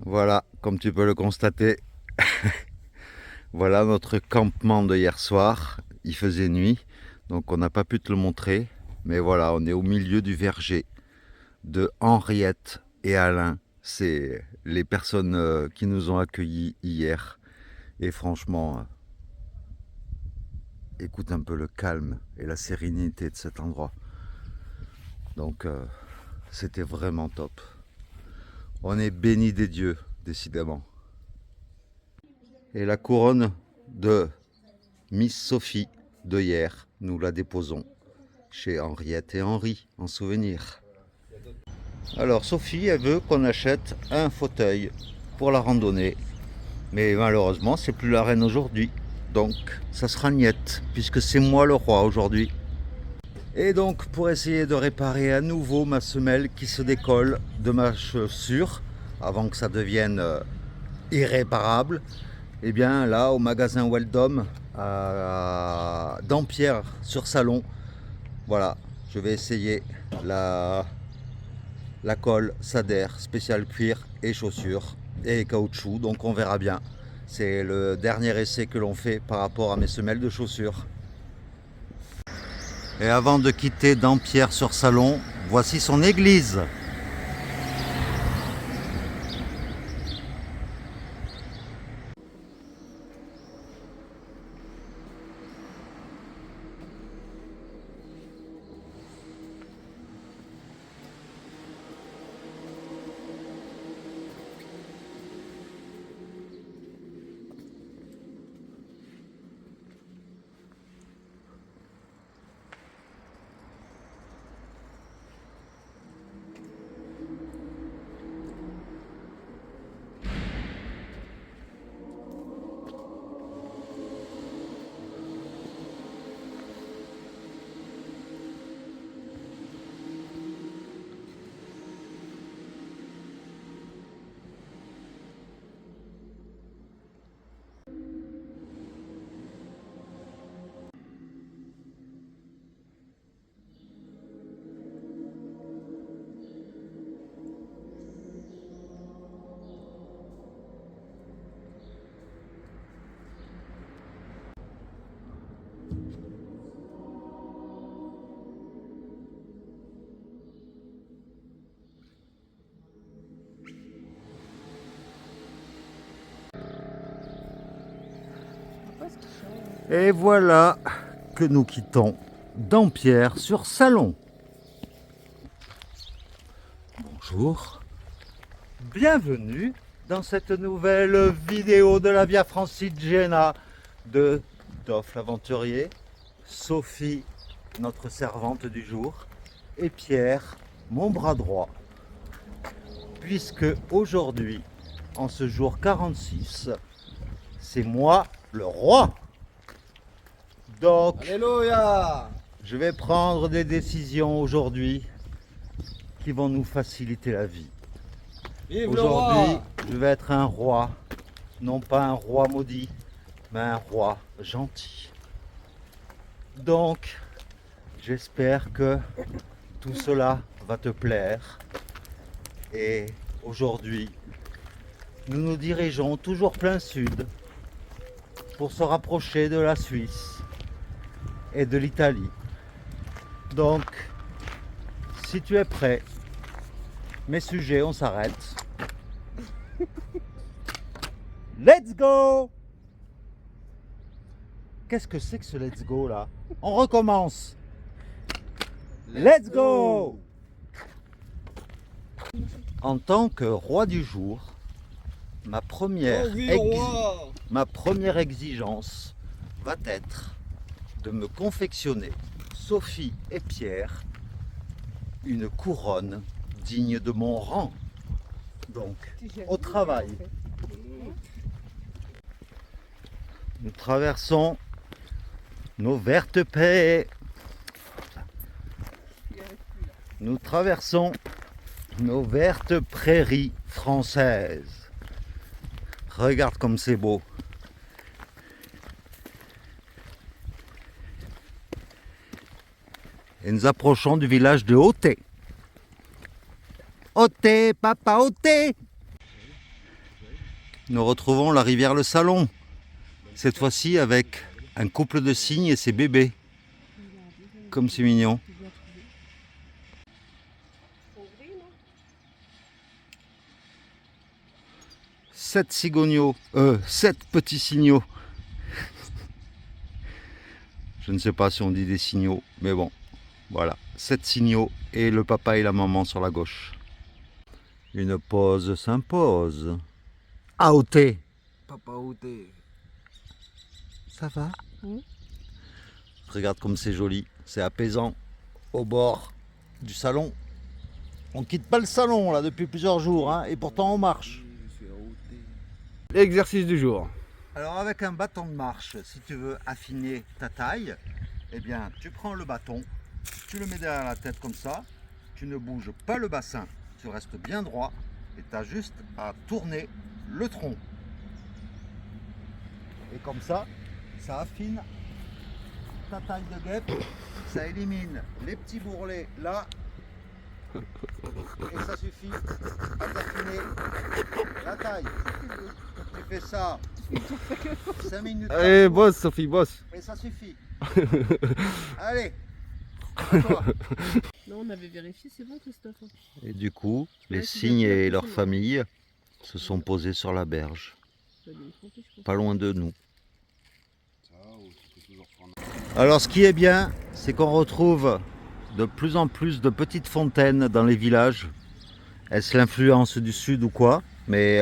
Voilà, comme tu peux le constater, voilà notre campement de hier soir. Il faisait nuit, donc on n'a pas pu te le montrer. Mais voilà, on est au milieu du verger de Henriette et Alain. C'est les personnes qui nous ont accueillis hier. Et franchement, écoute un peu le calme et la sérénité de cet endroit. Donc c'était vraiment top. On est béni des dieux, décidément. Et la couronne de Miss Sophie de hier, nous la déposons chez Henriette et Henri en souvenir. Alors Sophie, elle veut qu'on achète un fauteuil pour la randonnée. Mais malheureusement, c'est plus la reine aujourd'hui. Donc ça sera niette, puisque c'est moi le roi aujourd'hui. Et donc pour essayer de réparer à nouveau ma semelle qui se décolle de ma chaussure, avant que ça devienne irréparable, et bien là au magasin Weldom à Dampierre sur Salon, voilà, je vais essayer la colle Sader spécial cuir et chaussures et caoutchouc, donc on verra bien. C'est le dernier essai que l'on fait par rapport à mes semelles de chaussures. Et avant de quitter Dampierre sur Salon, voici son église. Et voilà que nous quittons Dampierre sur Salon. Bonjour, bienvenue dans cette nouvelle vidéo de la Via Francigena de Doff l'aventurier, Sophie, notre servante du jour, et Pierre, mon bras droit. Puisque aujourd'hui, en ce jour 46, c'est moi le roi. Donc, Alléluia! je vais prendre des décisions aujourd'hui qui vont nous faciliter la vie. Vive le Aujourd'hui, roi! je vais être un roi, non pas un roi maudit, mais un roi gentil. Donc, j'espère que tout cela va te plaire. Et aujourd'hui, nous nous dirigeons toujours plein sud pour se rapprocher de la Suisse et de l'Italie. Donc, si tu es prêt, mes sujets, on s'arrête. Let's go! Qu'est-ce que c'est que ce let's go là? On recommence. Let's go! En tant que roi du jour, ma première, Oh oui, roi! ma première exigence va être de me confectionner, Sophie et Pierre, une couronne digne de mon rang. Donc, au travail. Nous traversons nos vertes paies. Nous traversons nos vertes prairies françaises. Regarde comme c'est beau. Et nous approchons du village de Othé. Othé, papa Othé! nous retrouvons la rivière Le Salon. Cette fois-ci avec un couple de cygnes et ses bébés. Comme c'est mignon. 7 cigognos, 7 petits signaux. Je ne sais pas si on dit des signaux, mais bon, voilà, 7 signaux et le papa et la maman sur la gauche. Une pause s'impose. AOT. Papa Outé. Ça va? Regarde comme c'est joli, c'est apaisant au bord du salon. On quitte pas le salon là depuis plusieurs jours, hein, et pourtant on marche. L'exercice du jour. Alors avec un bâton de marche, si tu veux affiner ta taille, eh bien tu prends le bâton, tu le mets derrière la tête comme ça, tu ne bouges pas le bassin, tu restes bien droit et tu as juste à tourner le tronc. Et comme ça affine ta taille de guêpe, ça élimine les petits bourrelets là, et ça suffit à t'affiner la taille. Tu fais ça 5 minutes. Allez, boss, Sophie, boss. Et ça suffit. Allez, à toi. Non, on avait vérifié, c'est bon, Christophe. Et du coup, les Ouais, c'est cygnes bien, et c'est leur bien. famille se sont posés sur la berge, pas loin de nous. Alors ce qui est bien, c'est qu'on retrouve de plus en plus de petites fontaines dans les villages. Est-ce l'influence du sud ou quoi? Mais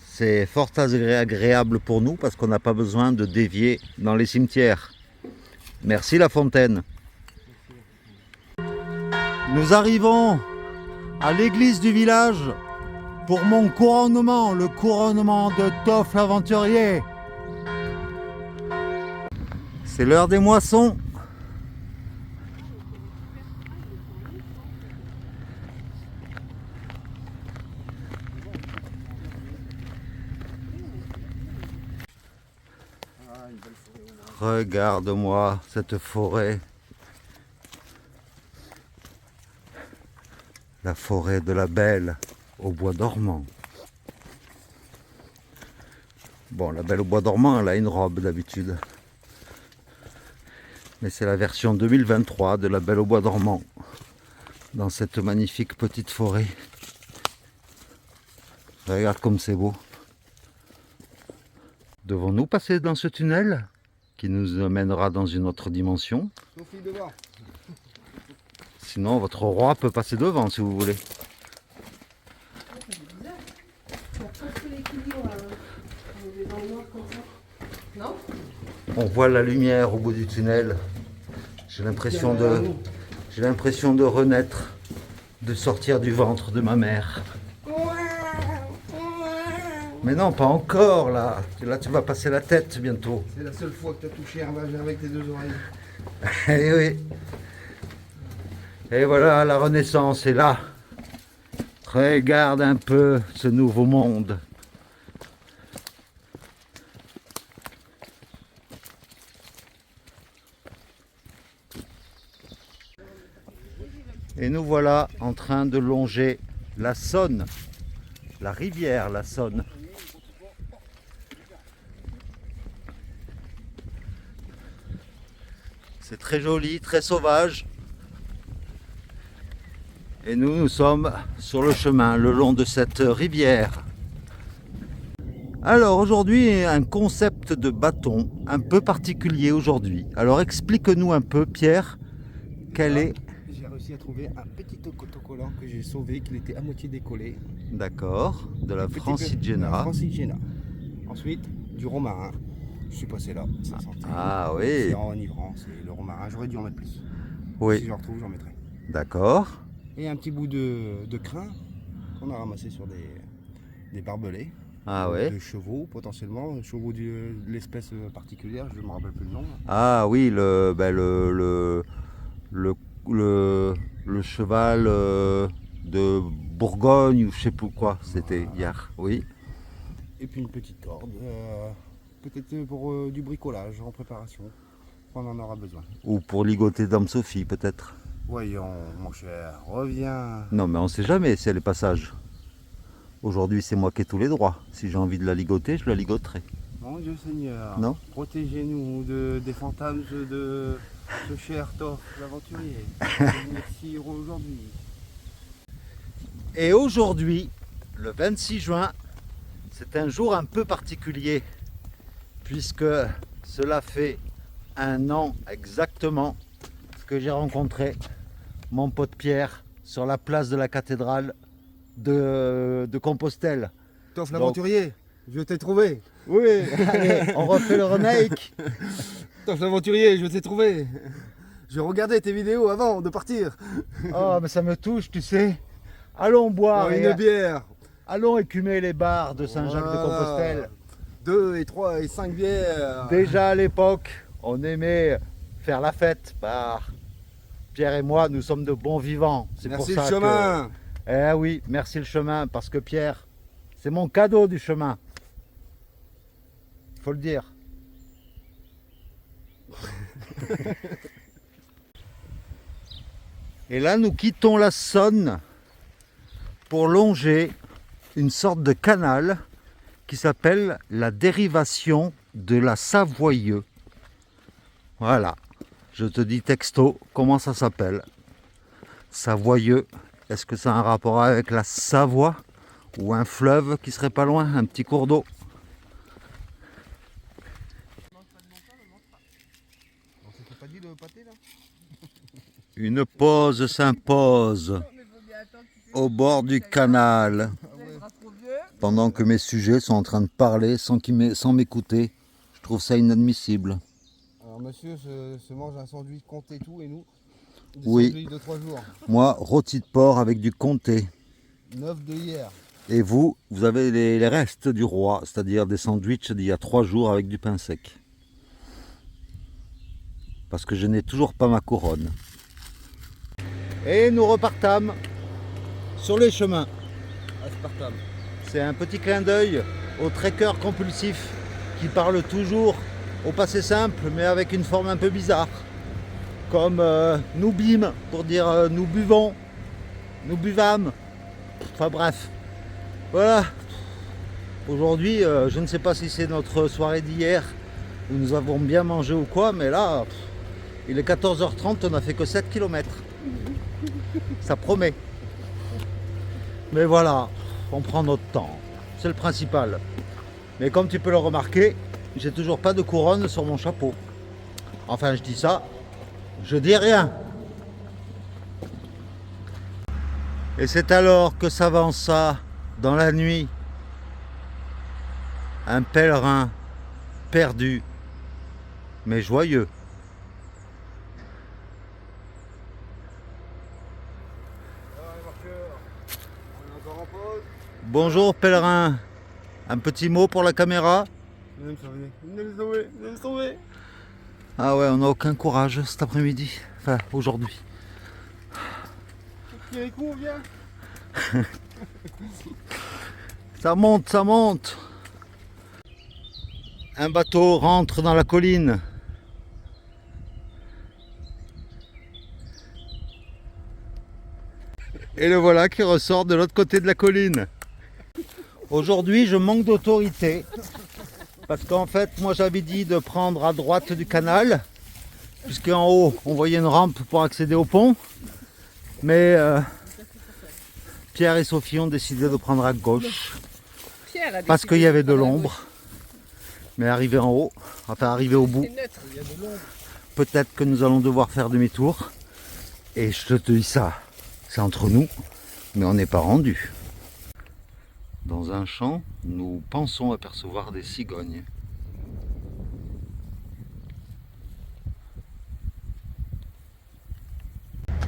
c'est fort agréable pour nous parce qu'on n'a pas besoin de dévier dans les cimetières. Merci la fontaine. Nous arrivons à l'église du village pour mon couronnement, le couronnement de Toff l'aventurier. C'est l'heure des moissons. Regarde-moi cette forêt. La forêt de la Belle au bois dormant. Bon, la Belle au bois dormant, elle a une robe d'habitude. Mais c'est la version 2023 de la Belle au bois dormant. Dans cette magnifique petite forêt. Regarde comme c'est beau. Devons-nous passer dans ce tunnel qui nous amènera dans une autre dimension? Sophie, devant. Sinon, votre roi peut passer devant si vous voulez. Non? On voit la lumière au bout du tunnel. J'ai l'impression de renaître, de sortir du ventre de ma mère. Mais non, pas encore là. Là, tu vas passer la tête bientôt. C'est la seule fois que tu as touché un vagin avec tes deux oreilles. Eh oui. Et voilà, la Renaissance est là. Regarde un peu ce nouveau monde. Et nous voilà en train de longer la Saône, la rivière la Saône. C'est très joli, très sauvage. Et nous sommes sur le chemin, le long de cette rivière. Alors aujourd'hui, un concept de bâton un peu particulier aujourd'hui. Alors explique-nous un peu, Pierre, quel est... J'ai réussi à trouver un petit autocollant que j'ai sauvé, qu'il était à moitié décollé. D'accord, de la Francigena. Francigena. Ensuite, du romarin. Je suis passé là, ça sentait. Ah oui, C'est enivrant, c'est le romarin. J'aurais dû en mettre plus. Si oui, je le retrouve, j'en mettrai. d'accord. Et un petit bout de crin qu'on a ramassé sur des barbelés. Ah ouais. De chevaux potentiellement, chevaux de l'espèce particulière, je ne me rappelle plus le nom. Ah oui, le cheval de Bourgogne ou je sais plus quoi, c'était hier, oui. Et puis une petite corde, peut-être pour du bricolage en préparation, on en aura besoin. Ou pour ligoter Dame Sophie peut-être. Voyons, mon cher, reviens. Non mais on sait jamais si elle est passage. Aujourd'hui, c'est moi qui ai tous les droits. Si j'ai envie de la ligoter, je la ligoterai. Mon Dieu Seigneur, Non. protégez-nous des fantasmes de ce cher Toff, l'aventurier. Merci aujourd'hui. Et aujourd'hui, le 26 juin, c'est un jour un peu particulier, puisque cela fait 1 an exactement que j'ai rencontré mon pote Pierre sur la place de la cathédrale de Compostelle. Toff l'aventurier, je t'ai trouvé. Oui, allez, on refait le remake. Toff l'aventurier, je t'ai trouvé. Je regardais tes vidéos avant de partir. Oh, mais ça me touche, tu sais. Allons boire, Une bière. allons écumer les bars de Saint-Jacques-de-Compostelle. 2 et 3 et 5 bières. Déjà à l'époque, on aimait faire la fête. Bah, Pierre et moi, nous sommes de bons vivants. C'est Merci pour le ça chemin. que... Eh oui, merci le chemin, parce que Pierre, c'est mon cadeau du chemin. Faut le dire. Et là, nous quittons la Saône pour longer une sorte de canal qui s'appelle la dérivation de la Savoyeux. Voilà, je te dis texto comment ça s'appelle. Savoyeux, est-ce que ça a un rapport avec la Savoie ou un fleuve qui serait pas loin, un petit cours d'eau? On s'était pas dit de pâté là? Une pause s'impose au bord du canal pendant que mes sujets sont en train de parler sans m'écouter. Je trouve ça inadmissible. Alors monsieur se mange un sandwich comté tout et nous des Oui. sandwichs de 3 jours. Moi, rôti de porc avec du comté. 9 de hier. Et vous, vous avez les restes du roi, c'est-à-dire des sandwichs d'il y a 3 jours avec du pain sec. Parce que je n'ai toujours pas ma couronne. Et nous repartâmes sur les chemins. Aspartame. C'est un petit clin d'œil au trekker compulsif qui parle toujours au passé simple mais avec une forme un peu bizarre. Comme nous bîmes pour dire nous buvons, nous buvâmes. Enfin bref. Voilà. Aujourd'hui, je ne sais pas si c'est notre soirée d'hier où nous avons bien mangé ou quoi, mais là, il est 14h30, on n'a fait que 7 km. Ça promet. Mais voilà, on prend notre temps. C'est le principal. Mais comme tu peux le remarquer, j'ai toujours pas de couronne sur mon chapeau. Enfin, je dis ça, je dis rien. Et c'est alors que s'avança dans la nuit un pèlerin perdu, mais joyeux. On est encore en pause. Bonjour pèlerin, un petit mot pour la caméra? Venez me sauver. Venez me sauver. Venez me sauver. Ah ouais, on n'a aucun courage cet après-midi, enfin aujourd'hui. Kirikou, viens. Ça monte, ça monte. Un bateau rentre dans la colline. Et le voilà qui ressort de l'autre côté de la colline. Aujourd'hui, je manque d'autorité. Parce qu'en fait, moi j'avais dit de prendre à droite du canal. Puisqu'en haut, on voyait une rampe pour accéder au pont. Mais Pierre et Sophie ont décidé de prendre à gauche. Parce qu'il y avait de l'ombre. Mais arrivé en haut, enfin arrivé au bout, peut-être que nous allons devoir faire demi-tour. Et je te dis ça, c'est entre nous, mais on n'est pas rendu. Dans un champ, nous pensons apercevoir des cigognes.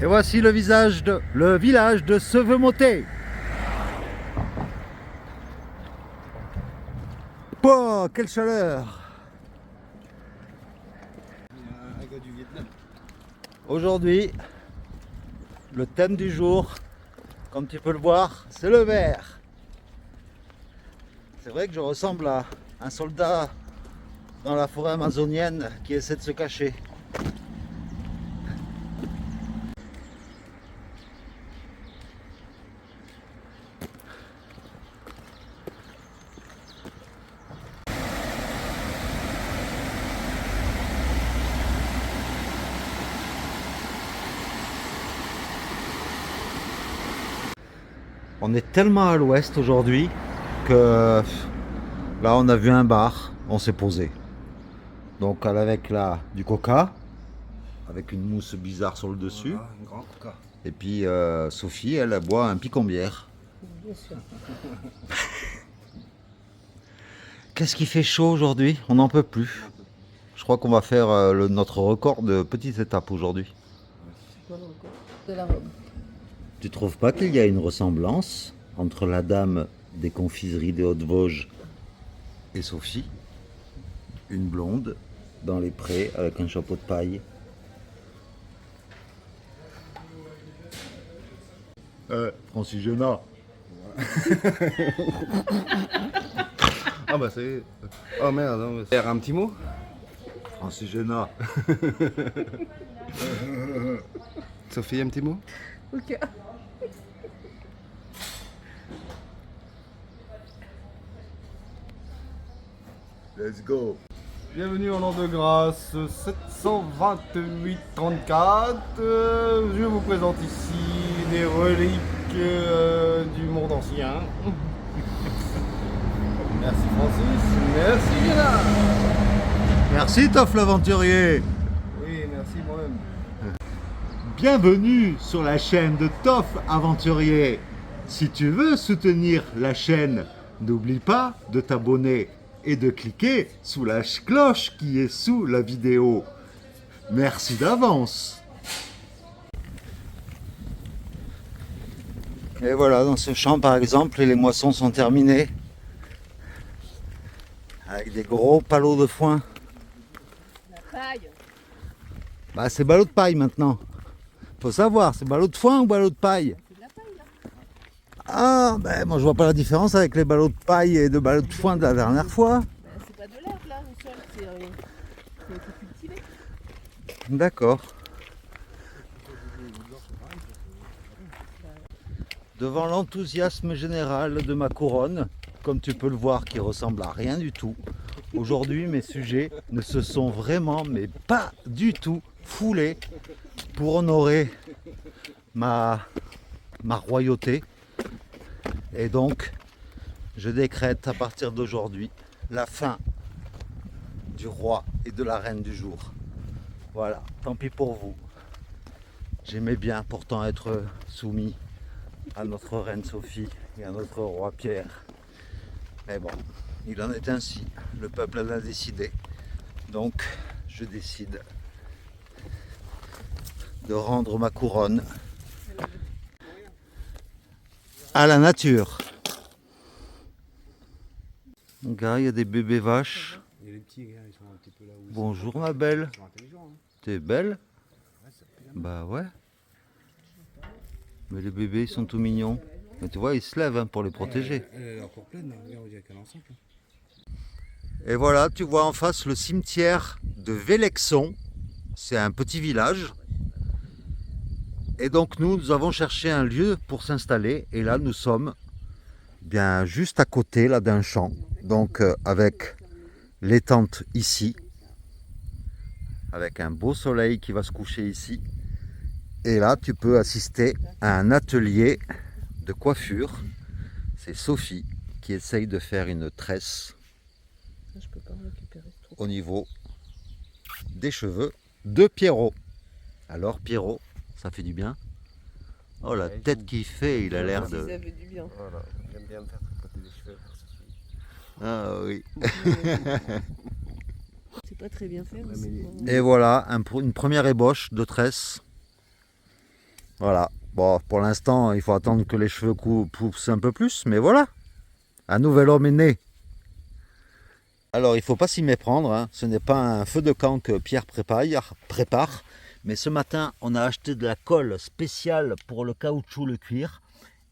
Et voici le village de Seveux-Motet. Oh, quelle chaleur! Un gars du Vietnam. Aujourd'hui, le thème du jour, comme tu peux le voir, c'est le vert. C'est vrai que je ressemble à un soldat dans la forêt amazonienne qui essaie de se cacher. On est tellement à l'ouest aujourd'hui que là on a vu un bar, on s'est posé. Donc avec là du coca, avec une mousse bizarre sur le dessus. Voilà, un grand coca. Et puis Sophie, elle boit un picombière. Bien sûr. Qu'est-ce qui fait chaud aujourd'hui? On n'en peut plus. Je crois qu'on va faire notre record de petites étapes aujourd'hui. Voilà encore. De la robe. Tu trouves pas qu'il y a une ressemblance entre la dame des confiseries des Hautes-Vosges et Sophie? Une blonde dans les prés avec un chapeau de paille. Francis Génat. Ah bah c'est... Oh merde, non, faire un petit mot. Francis Génat. Sophie, un petit mot. Ok. Let's go. Bienvenue en l'an de grâce 728-34. Je vous présente ici des reliques du monde ancien. Merci Francis, merci Gérard. Merci Toff l'aventurier. Oui, merci moi-même. Bienvenue sur la chaîne de Toff Aventurier. Si tu veux soutenir la chaîne, n'oublie pas de t'abonner et de cliquer sous la cloche qui est sous la vidéo. Merci d'avance. Et voilà, dans ce champ par exemple, les moissons sont terminées. Avec des gros palots de foin. La paille. Bah c'est ballot de paille maintenant. Faut savoir, c'est ballot de foin ou ballot de paille? C'est de la paille là. Ah, ben moi je vois pas la différence avec les ballots de paille et de ballots de foin de la dernière fois. Ben, c'est pas de l'herbe là au sol, c'est ça a été cultivé. D'accord. Devant l'enthousiasme général de ma couronne, comme tu peux le voir, qui ressemble à rien du tout, aujourd'hui mes sujets ne se sont vraiment, mais pas du tout, foulés pour honorer ma royauté. Et donc, je décrète à partir d'aujourd'hui la fin du roi et de la reine du jour. Voilà, tant pis pour vous. J'aimais bien pourtant être soumis à notre reine Sophie et à notre roi Pierre. Mais bon, il en est ainsi. Le peuple l'a décidé. Donc, je décide de rendre ma couronne à la nature. Regarde, il y a des bébés vaches. Il y a les petits, ils sont un petit peu là où ils Bonjour ma belle. sont intelligents. Hein. T'es belle? Ouais, ça fait la Bah ouais. Mais les bébés ils sont tout mignons. Mais tu vois, ils se lèvent hein, pour les protéger. Elle est encore pleine, regarde, on dirait qu'elle est enceinte. Là. Et voilà, tu vois en face le cimetière de Vélexon. C'est un petit village. Et donc nous avons cherché un lieu pour s'installer. Et là, nous sommes bien juste à côté là d'un champ. Donc avec les tentes ici. Avec un beau soleil qui va se coucher ici. Et là, tu peux assister à un atelier de coiffure. C'est Sophie qui essaye de faire une tresse Je peux pas récupérer ce truc. au niveau des cheveux de Pierrot. Alors Pierrot, ça fait du bien? Oh la tête qu'il fait, il a l'air Si ça de... veut du bien. Voilà, j'aime bien me faire tripoter les cheveux. Ah oui. C'est pas très bien fait. Ouais, mais mais c'est pas- Et voilà, une première ébauche de tresse. Voilà. Bon, pour l'instant, il faut attendre que les cheveux poussent un peu plus, mais voilà. Un nouvel homme est né. Alors, il ne faut pas s'y méprendre. Hein. Ce n'est pas un feu de camp que Pierre prépare. Mais ce matin, on a acheté de la colle spéciale pour le caoutchouc, le cuir.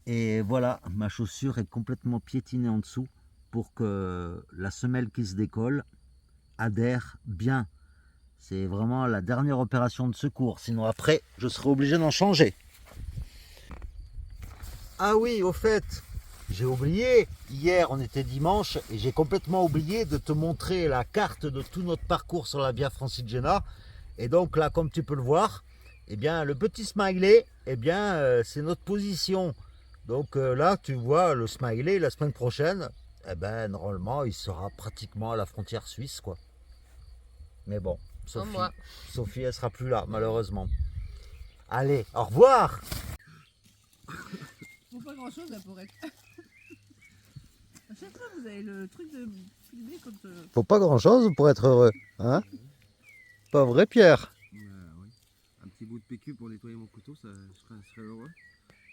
Et voilà, ma chaussure est complètement piétinée en dessous pour que la semelle qui se décolle adhère bien. C'est vraiment la dernière opération de secours. Sinon après, je serai obligé d'en changer. Ah oui, au fait, j'ai oublié. Hier, on était dimanche et j'ai complètement oublié de te montrer la carte de tout notre parcours sur la Via Francigena. Et donc là, comme tu peux le voir, eh bien, le petit smiley, eh bien, c'est notre position Donc là, tu vois, le smiley, la semaine prochaine, eh ben, normalement, il sera pratiquement à la frontière suisse, quoi. Mais bon, Comme moi. Sophie, elle sera plus là, malheureusement. Allez, au revoir! Faut pas grand chose là pour être. À chaque fois, vous avez le truc de filmer quand. Faut pas grand-chose pour être heureux, hein? Pas vrai, Pierre? Oui. Un petit bout de PQ pour nettoyer mon couteau, ça serait heureux.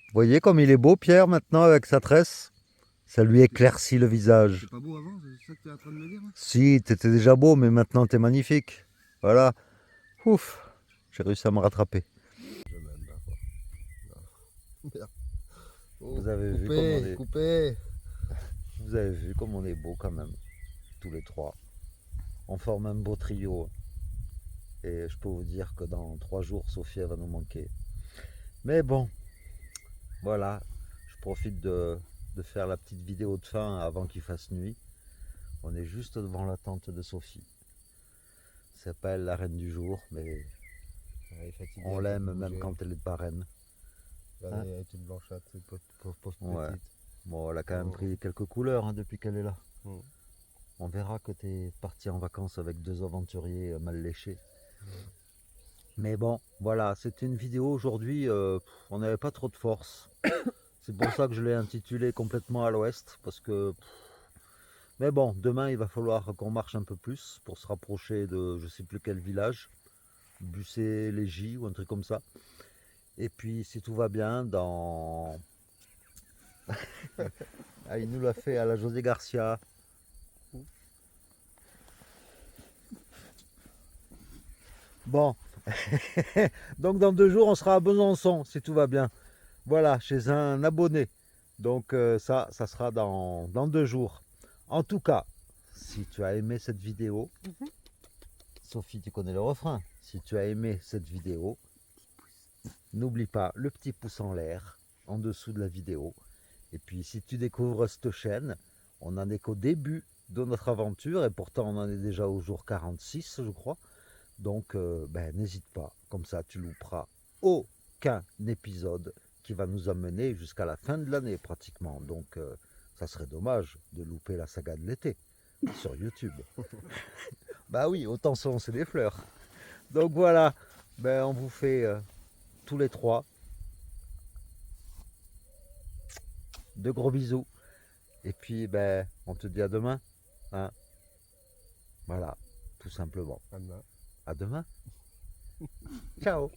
Vous voyez comme il est beau, Pierre, maintenant, avec sa tresse? Ça lui éclaircit le visage. C'est pas beau avant, c'est ça que tu es en train de me dire? Si, t'étais déjà beau, mais maintenant t'es magnifique. Voilà. Ouf, j'ai réussi à me rattraper. Je m'aime pas. Merde. Vous avez vu comme on est... Vous avez vu comme on est beau quand même, tous les trois. On forme un beau trio. Et je peux vous dire que dans 3 jours, Sophie elle va nous manquer. Mais bon, voilà. Je profite de faire la petite vidéo de fin avant qu'il fasse nuit. On est juste devant la tente de Sophie. Ça s'appelle la reine du jour, mais on l'aime même quand elle est pas reine. Hein? Elle est toute blanchâtre, c'est petite. Ouais. Bon, elle a quand même pris quelques couleurs hein, depuis qu'elle est là. Mm. On verra que tu es parti en vacances avec 2 aventuriers mal léchés. Mais bon, voilà, c'était une vidéo aujourd'hui, on n'avait pas trop de force. C'est pour ça que je l'ai intitulé complètement à l'ouest, parce que... Mais bon, demain il va falloir qu'on marche un peu plus pour se rapprocher de je sais plus quel village, Bussé-Légy ou un truc comme ça. Et puis si tout va bien, dans... Ah, il nous l'a fait à la José Garcia. Bon, donc dans 2 jours on sera à Besançon si tout va bien. Voilà, chez un abonné. Donc ça sera dans 2 jours. En tout cas, si tu as aimé cette vidéo, Sophie, tu connais le refrain. Si tu as aimé cette vidéo, n'oublie pas le petit pouce en l'air en dessous de la vidéo. Et puis si tu découvres cette chaîne, on n'en est qu'au début de notre aventure et pourtant on en est déjà au jour 46 je crois. Donc n'hésite pas, comme ça tu louperas aucun épisode qui va nous amener jusqu'à la fin de l'année pratiquement. Donc ça serait dommage de louper la saga de l'été sur YouTube. Bah oui, autant se lancer des fleurs. Donc voilà, on vous fait tous les 3 de gros bisous. Et puis on te dit à demain. Hein, voilà, tout simplement. À demain. À demain. Ciao.